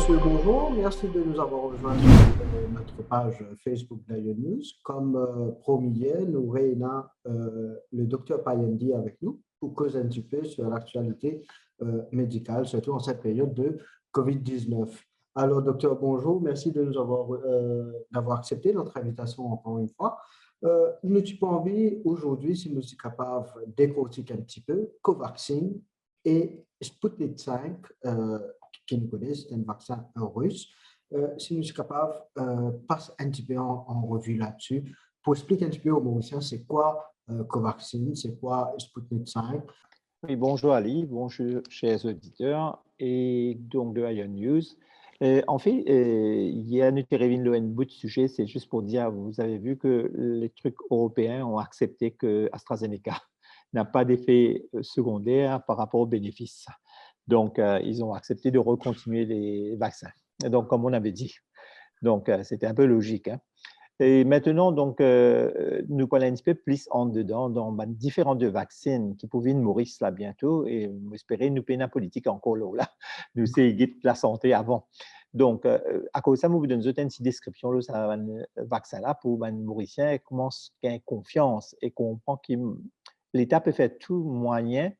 monsieur, bonjour. Merci de nous avoir rejoints sur notre page Facebook d'Ion News. Comme promis hier, nous réunissons le docteur Payendi avec nous pour causer un petit peu sur l'actualité médicale, surtout en cette période de COVID-19. Alors, docteur, bonjour. Merci de nous d'avoir accepté notre invitation encore une fois. Nous pas envie aujourd'hui, si nous sommes capables de décortiquer un petit peu Covaxin et Sputnik 5, qui nous connaissent, c'est un vaccin russe. Si nous sommes capables de passer un petit peu en revue là-dessus, pour expliquer un petit peu aux Mauriciens, c'est quoi Covaxin, c'est quoi Sputnik 5. Oui, bonjour Ali, bonjour chers auditeurs et donc de Ion News. En fait, hier, nous avons un bout de sujet, c'est juste pour dire, vous avez vu que les trucs européens ont accepté que AstraZeneca n'a pas d'effet secondaire par rapport aux bénéfices. Donc, ils ont accepté de recontinuer les vaccins. Et donc, comme on avait dit. Donc, c'était un peu logique. Hein. Et maintenant, donc, nous parlons un petit peu plus en dedans dans différents vaccins qui pouvaient mourir là bientôt et espérer nous payer la politique encore là. Nous c'est la santé avant. Donc, à cause de ça, nous vous donnons une petite description de ce vaccin-là pour les Mauriciens commencent à gagner confiance et comprendre que l'État peut faire tout moyen.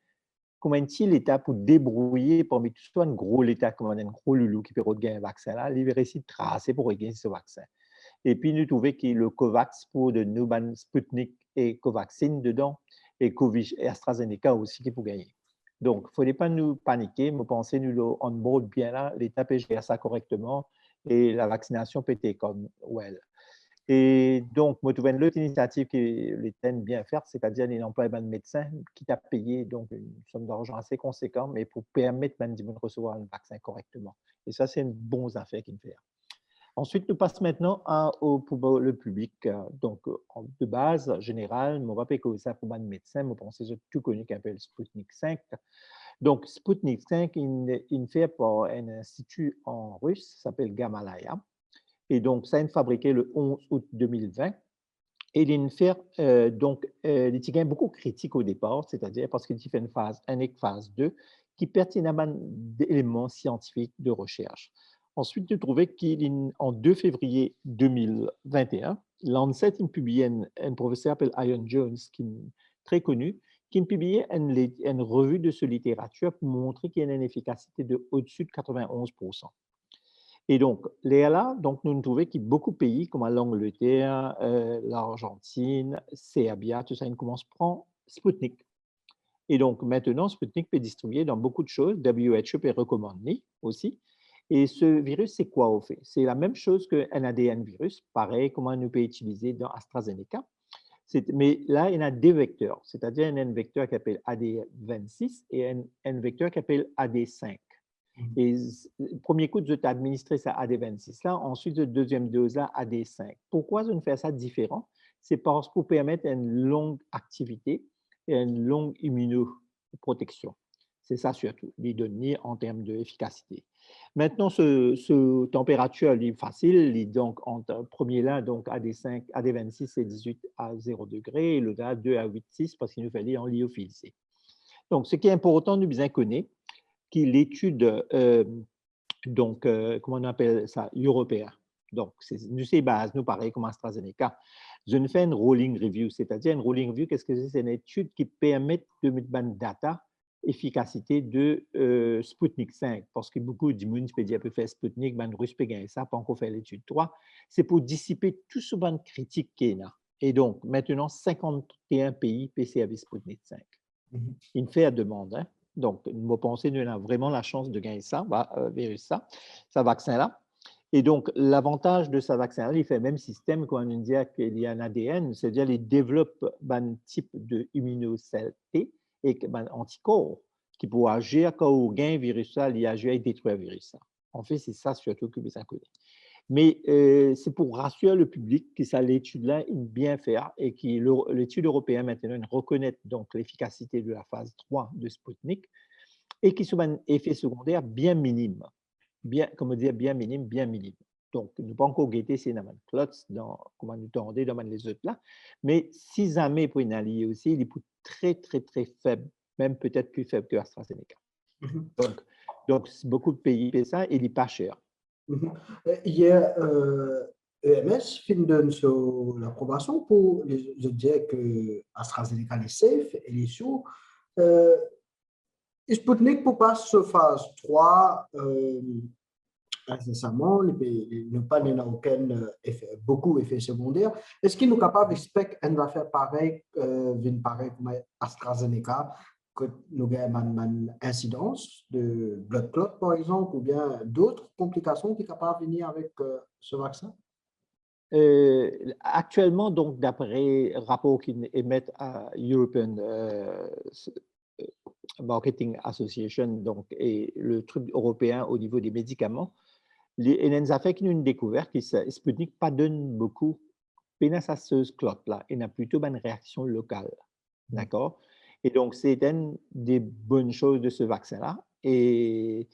Comment est-il l'État pour débrouiller parmi tout ça, un gros l'État, comme un gros loulou qui peut gagner un vaccin-là, il va réussir de tracer pour gagner ce vaccin. Et puis, nous trouvons que le COVAX pour de nous, Sputnik et Covaxin dedans, et AstraZeneca aussi qui pour gagner. Donc, il ne faudrait pas nous paniquer, nous penser nous on board bien là, l'État peut gérer ça correctement et la vaccination peut être comme well. Et donc, moi, trouve une autre initiative que l'État aime bien faire, c'est-à-dire l'emploi de médecins qui t'a payé donc une somme d'argent assez conséquente, mais pour permettre de recevoir un vaccin correctement. Et ça, c'est une bonne affaire qu'il fait. Ensuite, nous passons maintenant pour le public. Donc, de base générale, on va pas que ça pour un médecin, je pense que c'est tout connu qui s'appelle Sputnik 5. Donc, Sputnik 5, il fait par un institut en russe, s'appelle Gamalaya. Et donc, ça a été fabriqué le 11 août 2020. Et il fait donc, il gagne beaucoup critique au départ, c'est-à-dire parce qu'il fait une phase 1 et phase 2 qui pertinemment d'éléments scientifiques de recherche. Ensuite, j'ai trouvé qu'en 2 février 2021, Lancet a publié un professeur appelé Ian Jones, qui est très connu, qui a publié une revue de sa littérature pour montrer qu'il y a une efficacité de au-dessus de 91%. Et donc, là, donc, nous trouvons qu'il y a beaucoup de pays comme l'Angleterre, l'Argentine, Serbia, tout ça, ils commencent à prendre Sputnik. Et donc, maintenant, Sputnik peut distribuer dans beaucoup de choses. WHO peut recommander aussi. Et ce virus, c'est quoi au fait? C'est la même chose qu'un ADN virus, pareil, comment nous peut utiliser dans AstraZeneca. Mais là, il y a deux vecteurs, c'est-à-dire un vecteur qui s'appelle AD26 et un vecteur qui s'appelle AD5. Et le premier coup, je t'ai administré ça AD26 là, ensuite, la deuxième dose là, AD5. Pourquoi je ne fais ça différent? C'est parce qu'on permet une longue activité et une longue immunoprotection. C'est ça surtout, les données en termes d'efficacité. Maintenant, ce température est facile, donc entre premier là, donc AD5, AD26, c'est 18 à 0 degré, et le là, 2 à 8,6 parce qu'il nous fallait en lyophilisé. Donc, ce qui est important, nous bien connaître, qui l'étude, donc, comment on appelle ça, européen. Donc, nous, c'est base, nous, pareil comme AstraZeneca. Je ne fais une rolling review, c'est-à-dire une rolling review, qu'est-ce que c'est? C'est une étude qui permet de mettre une data efficacité de Sputnik 5, parce que beaucoup d'immunes peuvent faire Sputnik, ben russe peut gagner ça, pas encore faire l'étude 3. C'est pour dissiper tout ce ban critique qu'il y a. Et donc, maintenant, 51 pays peuvent servir Sputnik 5. Il fait la demande, hein? Donc, nous pensons que nous avons vraiment la chance de gagner ça, ce vaccin-là. Et donc, l'avantage de ce vaccin-là, il fait le même système quand on dit qu'il y a un ADN, c'est-à-dire qu'il développe un type d'immunocelle T et un anticorps qui peut agir quand on gagne le virus, il agit et détruire le virus. En fait, c'est ça surtout que vous connaissez. Mais c'est pour rassurer le public que ça, l'étude-là est bien faire et que l'étude européenne maintenant reconnaît donc l'efficacité de la phase 3 de Sputnik et qui sont un effet secondaire bien minime. Bien, comment dire, bien minime, bien minime. Donc, nous ne pouvons pas encore guetter ces clots comment nous tendez dans les autres là, mais si jamais pour une alliée aussi, il est très, très, très faible, même peut-être plus faible que AstraZeneca. Donc beaucoup de pays paient ça et il n'est pas cher. Mhm. Il y a EMS fin donne sur l'approbation pour, je dirais que AstraZeneca est safe et les sous. Euh, Sputnik pour passer sur phase 3 récemment, ne pas n'a aucun effet, beaucoup d'effets secondaires. Est-ce qu'il nous capable d'expecter qu'on va faire pareil, pareil comme AstraZeneca, que nous avons une incidence de blood clot, par exemple, ou bien d'autres complications qui sont capables de venir avec ce vaccin? Actuellement, donc, d'après rapport qu'ils émettent à European euh, Marketing Association, donc, et le truc européen au niveau des médicaments, il nous a fait une découverte qui Sputnik pas donne beaucoup pénaceuse clotte là, il a plutôt une réaction locale, d'accord? Et donc, c'est une des bonnes choses de ce vaccin-là. Et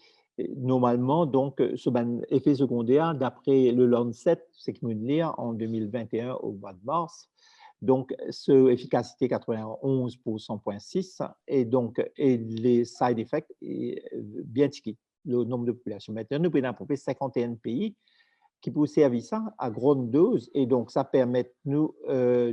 normalement, donc, ce effet secondaire, d'après le Lancet, c'est que nous lire en 2021 au mois de mars, donc, ce efficacité 91 pour 100,6 et donc, et les side effects bien tiqués, le nombre de populations. Maintenant, nous pouvons approcher 51 pays qui peuvent servir ça à grande dose et donc, ça permet nous euh,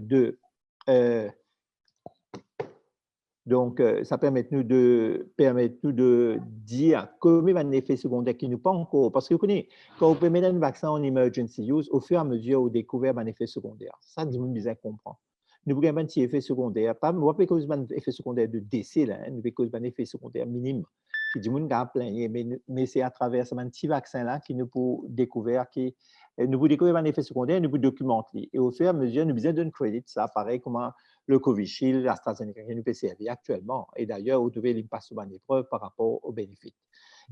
ça permet nous de dire combien un effet secondaire qui nous pas encore. Parce que vous connaissez, quand vous pouvez mettre un vaccin en emergency use, au fur et à mesure, vous découvrez un effet secondaire. Ça, du monde bien comprend. Nous avons un petit effet secondaire, pas cause d'un effet secondaire de décès, là, nous cause d'un effet secondaire minime. Puis du monde a plein, mais c'est à travers ce petit vaccin-là qui nous peut découvrir nous pouvons découvrir un effet secondaire, nous pouvons documenter. Et au fur et à mesure, nous besoin d'un crédit, ça apparaît comme le Covishield, l'AstraZeneca qui nous peut servir actuellement. Et d'ailleurs, vous devez passer souvent des preuves par rapport aux bénéfices.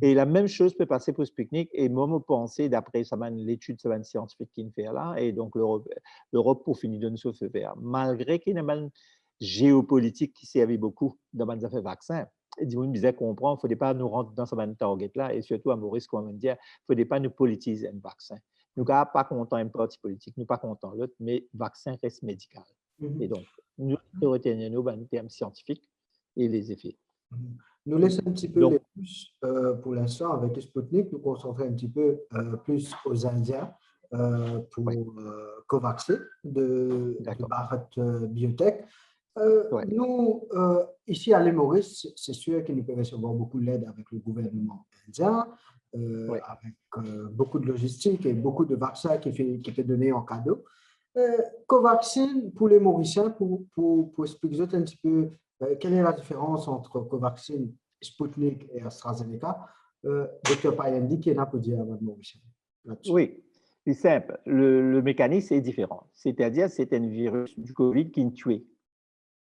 Et la même chose peut passer pour Sputnik. Et moi, je pense, d'après l'étude scientifique qu'il fait là, et donc l'Europe pour finir de nous feu vert, malgré qu'il y a une géopolitique qui servait beaucoup dans les affaires vaccins, et du coup, nous disait comprendre, il ne faut pas nous rentrer dans ce target-là, et surtout à Maurice, comme on dit, il ne faut pas nous politiser un vaccin. Nous ne sommes pas contents d'un parti politique, nous ne sommes pas contents de l'autre, mais le vaccin reste médical. Et donc, nous retenons les termes scientifiques et les effets. Nous laissons un petit peu Donc, les plus pour l'instant avec Sputnik, nous concentrer un petit peu plus aux Indiens ouais, pour Covaxin de d'accord. Bharat Biotech. Ouais, Nous, ici à l'île Maurice, c'est sûr qu'il nous peut recevoir beaucoup d'aide avec le gouvernement indien, ouais. avec beaucoup de logistique et beaucoup de vaccins qui fait donner en cadeau. Covaxin, pour les Mauriciens, pour expliquer un petit peu quelle est la différence entre Covaxin, Sputnik et AstraZeneca, Dr. Payandi, qui est là pour dire à votre Mauricien là-dessus. Oui, c'est simple. Le mécanisme est différent. C'est-à-dire, c'est un virus du COVID qui nous tue.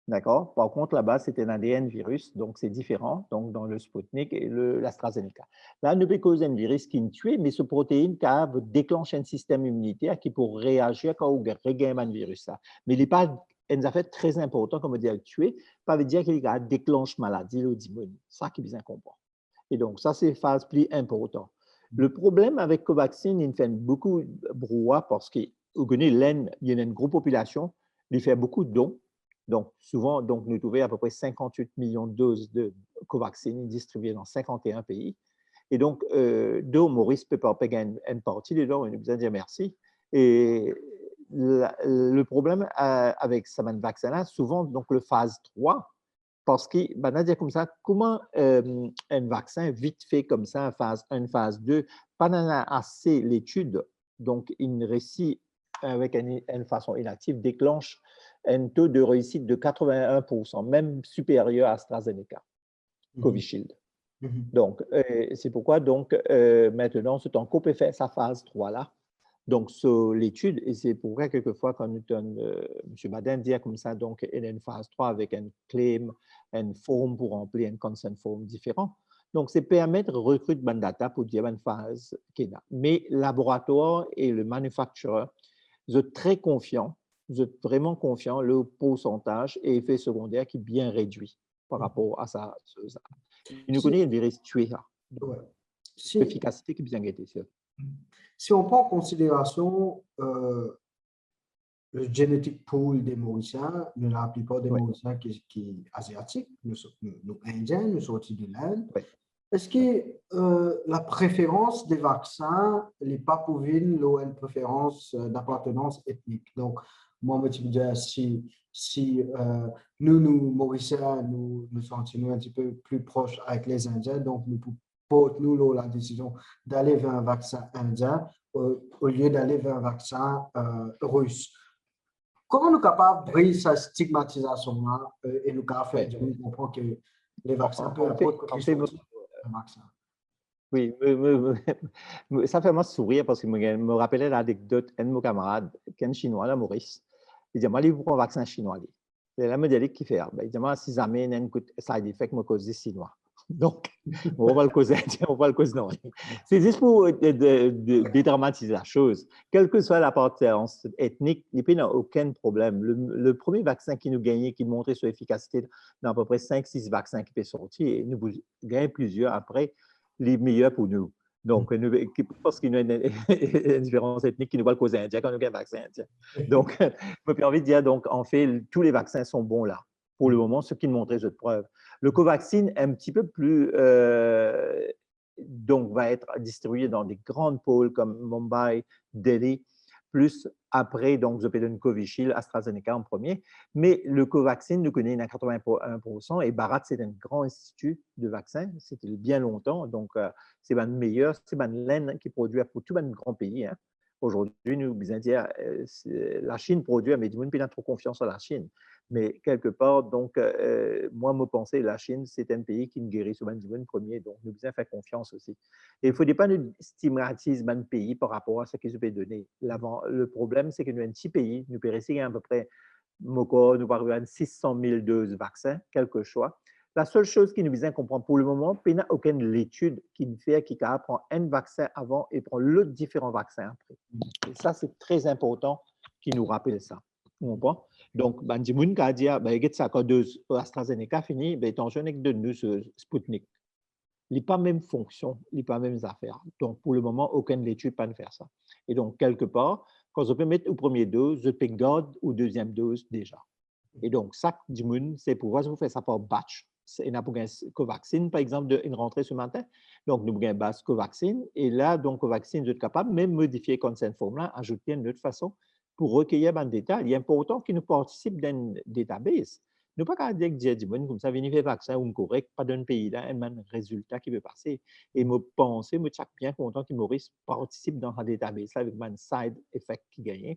D'accord? Par contre, là-bas, c'est un ADN virus, donc c'est différent, donc dans le Sputnik et l'AstraZeneca. Là, nous cause un virus qui nous tue, mais ce protéine qui déclenche un système immunitaire qui peut réagir quand on regagne un virus. Là. Mais il n'est pas un affaire très important, comme on dit, à tuer, ça veut dire qu'il déclenche maladie, l'aut'immune. Ça qui est bien comprendre. Et donc, ça, c'est une phase plus importante. Le problème avec Covaxin, il fait beaucoup de brouhaha parce qu'il y a une grosse population, il fait beaucoup de dons. Donc, souvent, donc, nous trouvons à peu près 58 millions de doses de Covaxin distribuées dans 51 pays. Et donc, Maurice peut pas payer une partie des dons, il nous besoin de dire merci. Et le problème avec ce vaccin-là, souvent, donc, le phase 3, parce que, ben, dire comme ça, comment un vaccin vite fait comme ça, phase 1, phase 2, pendant assez l'étude, donc une récit avec une façon inactive déclenche un taux de réussite de 81%, même supérieur à AstraZeneca, Covishield. Donc, c'est pourquoi donc, maintenant, c'est en peut faire sa phase 3 là. Donc, sur l'étude, et c'est pourquoi quelquefois, quand nous donne, M. Badin dit comme ça, donc, il y a une phase 3 avec un claim, un form pour remplir, un consent form différent. Donc, c'est permettre de recruter une data pour dire une phase qu'il y a. Mais le laboratoire et le manufacturer, vous êtes très confiants, vous êtes vraiment confiants, le pourcentage et effet secondaire qui est bien réduit par rapport à ça. Il nous Si, connaît un virus tué là. ouais. Si, L'efficacité qui est bien guettée. si on prend en considération le genetic pool des Mauriciens, la plupart des Oui, Mauriciens qui sont asiatiques, nous Indiens, nous sortis de l'Inde, oui, est-ce que la préférence des vaccins n'est pas pour une préférence d'appartenance ethnique? Donc, moi, je me dire, si nous, Mauriciens, nous sentons un petit peu plus proches avec les Indiens, donc nous portons nous la décision d'aller vers un vaccin indien au lieu d'aller vers un vaccin russe. Comment nous sommes capables de briser cette stigmatisation-là et nous capables Oui. de faire comprendre que les vaccins, peu En fait, importe qui sont un vaccin? oui, ça fait moi sourire parce que me rappelait l'anecdote d'un de mes camarades, qui est un Chinois, là, Maurice. Il dit, moi, il prend un vaccin chinois. Et là, me dit, qui fait? Ben, il dit, moi, si jamais il y a un side effect, me cause des Chinois. Donc, on va le causer, on va le causer, non. C'est juste pour dédramatiser la chose. Quelle que soit l'appartenance ethnique, les pays n'ont aucun problème. Le premier vaccin qui nous gagnait, qui montrait son efficacité dans à peu près 5-6 vaccins qui peuvent sortir, et nous gagnons plusieurs après, les meilleurs pour nous. Donc, nous, parce qu'il y a une différence ethnique qui nous va le causer indien quand nous gagnons un vaccin indien. Donc, j'ai envie de dire, donc, en fait, tous les vaccins sont bons là, pour le moment, ce qui nous montrait cette preuve. Le Covaxin est un petit peu plus, donc va être distribué dans des grandes pôles comme Mumbai, Delhi, plus après, donc, je peux donner Covishield, AstraZeneca en premier. Mais le Covaxin, nous connaissons à 81% et Bharat, c'est un grand institut de vaccins. C'était bien longtemps. Donc, c'est le meilleur, c'est laine qui produit pour tout un grand pays. Hein. Aujourd'hui, nous, bien dire, la Chine produit, mais du monde n'a trop confiance en la Chine. Mais quelque part, donc, moi, me penser, la Chine, c'est un pays qui nous guérit souvent du monde premier, donc nous devons faire confiance aussi. Et il ne faut pas nous stigmatiser un pays par rapport à ce qu'ils peuvent donner. Le problème, c'est que nous, un petit pays, nous périssons à peu près, nous parlons de 600 000 doses vaccins, quelque chose. La seule chose qui nous vient à comprendre pour le moment, il n'y a aucune étude qui nous fait qui prend un vaccin avant et prend l'autre différent vaccin après. Et ça, c'est très important qui nous rappelle ça. Donc, ben, il y a dit, ben, ça, quand AstraZeneca fini, ben, attention avec de nous ce Sputnik. Il n'a pas même fonction, il n'a pas même affaires. Donc, pour le moment, aucune étude ne peut faire ça. Et donc, quelque part, quand on peut mettre au premier dose, je peux garder ou deuxième dose déjà. Et donc, ça, du monde, c'est pour voir si vous faites ça par batch. Il y a pour un Covaxin, par exemple, une rentrée ce matin. Donc, nous avons un base Covaxin. Et là, donc, Covaxin, vous êtes capable de même modifier comme cette forme-là, ajouter une autre façon pour recueillir un détail. Il est important qu'ils nous participent dans database. Nous pas qu'à dire que du monde comme ça, venir faire vaccin ou correct, pas d'un pays là, un résultat qui peut passer. Et me penser, me suis bien content que Maurice participe dans la database là avec un side effect qui gagne,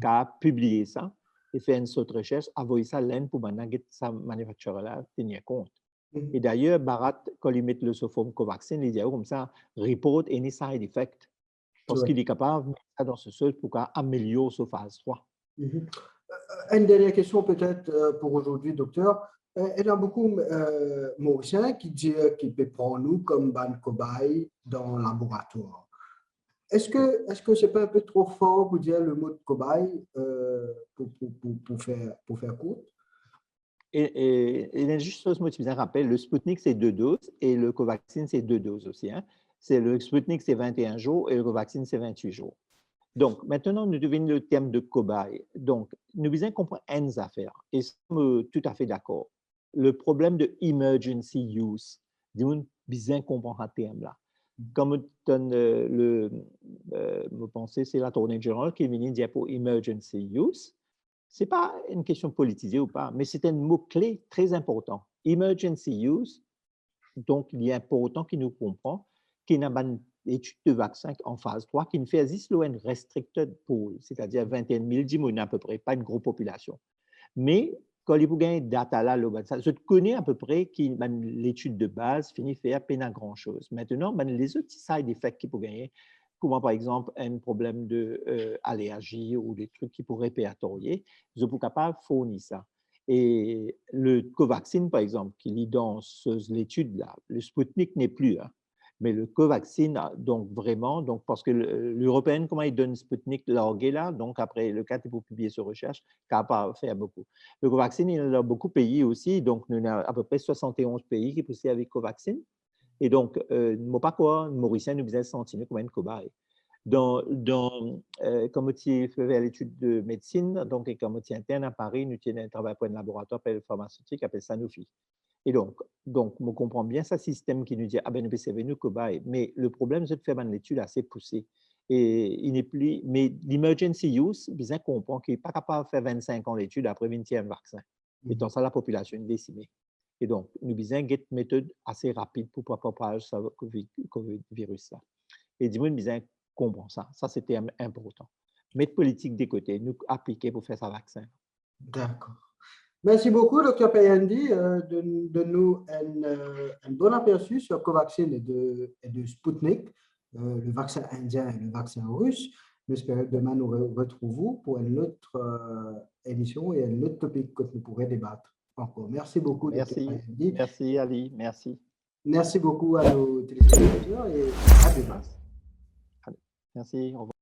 qu'à publier ça et faire une autre recherche, envoyer ça l'un pour maintenant que sa manufacture là tenir compte. Et d'ailleurs, Bharat, quand il met le forme Covaxin, il dit comme ça, report any side effect. Parce qu'il est capable de mettre ça dans ce sol pour améliorer sa phase 3. Une dernière question peut-être pour aujourd'hui, docteur. Il y a beaucoup de Mauriciens qui disent qu'ils peuvent prendre nous comme ban cobaye dans le laboratoire. Est-ce que c'est pas un peu trop fort pour dire le mot de cobaye pour faire court? Et il y a juste chose, moi, tu me rappelle, le Sputnik, c'est 2 doses et le Covaxin, c'est 2 doses aussi. Hein. Le Sputnik, c'est 21 jours et le Covaxin, c'est 28 jours. Donc, maintenant, nous devinons le thème de cobaye. Donc, nous devons comprendre une affaire et sommes tout à fait d'accord. Le problème de emergency use, nous devons bien comprendre ce thème-là. Comme me penser, c'est la tournée générale qui est venue dire pour emergency use. Ce n'est pas une question politisée ou pas, mais c'est un mot-clé très important. Emergency use, donc il est important qu'il nous comprend qu'il n'y a pas d'étude de vaccin en phase 3 qui ne fait juste une restricted pool, c'est-à-dire 21 000 dimones à peu près, pas une grosse population. Mais quand il y a une data là, je connais à peu près que l'étude de base finit faire peine à grand-chose. Maintenant, les autres side effects qu'il peut gagner, comme par exemple un problème d'allergie ou des trucs qui pourraient répertorier, je suis capable de fournir ça. Et le Covaxin, par exemple, qui lit dans l'étude-là, le Sputnik n'est plus, hein, mais le Covaxin, donc vraiment, donc parce que l'Européenne, comment il donne Sputnik largué là, donc après le cas, il faut publier sur recherche, qui n'a pas fait beaucoup. Le Covaxin, il y a beaucoup de pays aussi, donc nous avons à peu près 71 pays qui poussent avec Covaxin. Et donc, nous pas quoi, Mauricien, nous faisons sentir comme une cobaye. Comme tu fais l'étude de médecine, donc comme tu interne à Paris, nous tenons un travail pour un laboratoire pharmaceutique appelé Sanofi. Et donc, on comprend bien ce système qui nous dit, ah ben, nous savons nous cobaye. Mais le problème, c'est de faire une étude assez poussée. Et il n'est plus, mais l'emergency use, bien comprend qu'il n'est pas capable de faire 25 ans d'études après 20e vaccin. Étant ça, la population est décimée. Et donc, nous avons une méthode assez rapide pour propager ce COVID-virus là. Et dis-moi, nous avons comprendre ça. Ça, c'était important. Mettre politique de côté, nous appliquer pour faire ça vaccin. D'accord. Merci beaucoup, Dr. Payandi, de nous un bon aperçu sur Covaxin et de Sputnik, le vaccin indien et le vaccin russe. J'espère que demain nous retrouvons pour une autre émission et un autre topic que nous pourrons débattre encore. Merci beaucoup, Dr. Payandi. Merci, Ali. Merci. Merci beaucoup à nos téléspectateurs et à demain. Merci. Au revoir.